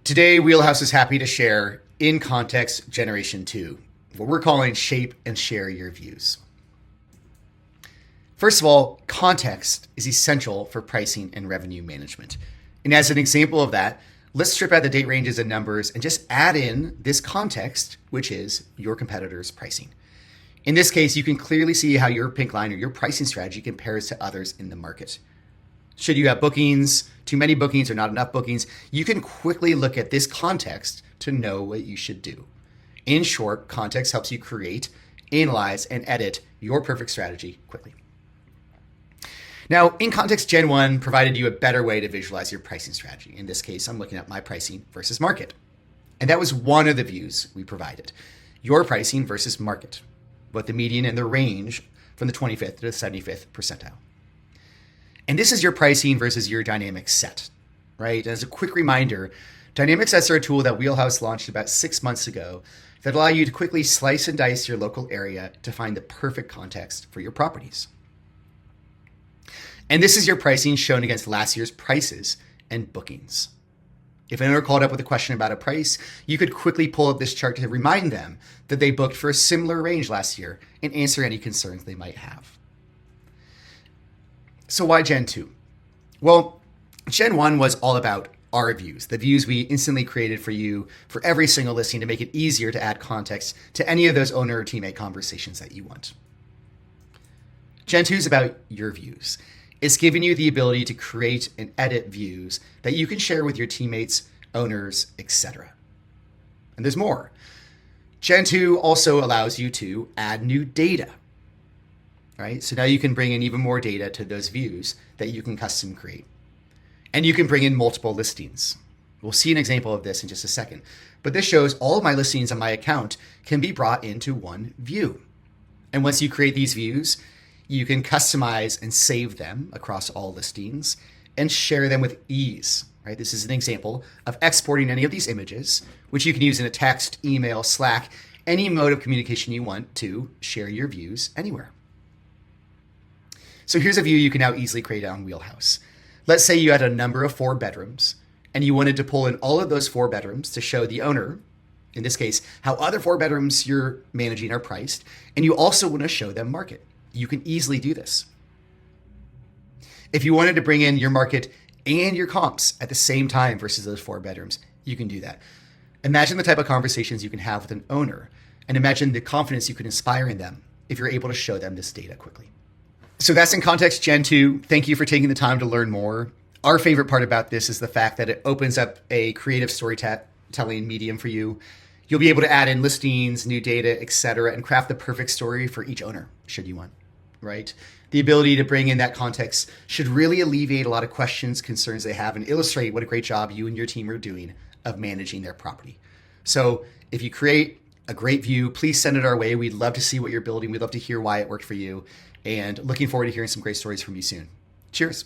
Today, Wheelhouse is happy to share In Context Generation 2, what we're calling Shape and Share Your Views. First of all, context is essential for pricing and revenue management. And as an example of that, let's strip out the date ranges and numbers and just add in this context, which is your competitor's pricing. In this case, you can clearly see how your pink line or your pricing strategy compares to others in the market. Should you have bookings, too many bookings, or not enough bookings, you can quickly look at this context to know what you should do. In short, context helps you create, analyze, and edit your perfect strategy quickly. Now, In Context Gen 1 provided you a better way to visualize your pricing strategy. In this case, I'm looking at my pricing versus market. And that was one of the views we provided. Your pricing versus market, both the median and the range from the 25th to the 75th percentile. And this is your pricing versus your dynamic set, right? As a quick reminder, dynamic sets are a tool that Wheelhouse launched about 6 months ago that allow you to quickly slice and dice your local area to find the perfect context for your properties. And this is your pricing shown against last year's prices and bookings. If an owner called up with a question about a price, you could quickly pull up this chart to remind them that they booked for a similar range last year and answer any concerns they might have. So why Gen 2? Well, Gen 1 was all about our views, the views we instantly created for you for every single listing to make it easier to add context to any of those owner or teammate conversations that you want. Gen 2 is about your views. It's giving you the ability to create and edit views that you can share with your teammates, owners, etc. And there's more. Gen 2 also allows you to add new data. Right? So now you can bring in even more data to those views that you can custom create. And you can bring in multiple listings. We'll see an example of this in just a second. But this shows all of my listings on my account can be brought into one view. And once you create these views, you can customize and save them across all listings and share them with ease. Right? This is an example of exporting any of these images, which you can use in a text, email, Slack, any mode of communication you want to share your views anywhere. So here's a view you can now easily create on Wheelhouse. Let's say you had a number of 4 bedrooms and you wanted to pull in all of those 4 bedrooms to show the owner, in this case, how other 4 bedrooms you're managing are priced, and you also want to show them market. You can easily do this. If you wanted to bring in your market and your comps at the same time versus those 4 bedrooms, you can do that. Imagine the type of conversations you can have with an owner, and imagine the confidence you can inspire in them if you're able to show them this data quickly. So that's In Context Gen 2. Thank you for taking the time to learn more. Our favorite part about this is the fact that it opens up a creative storytelling medium for you. You'll be able to add in listings, new data, etc., and craft the perfect story for each owner, should you want, right? The ability to bring in that context should really alleviate a lot of questions, concerns they have, and illustrate what a great job you and your team are doing of managing their property. So if you create a great view, please send it our way. We'd love to see what you're building. We'd love to hear why it worked for you. And looking forward to hearing some great stories from you soon. Cheers.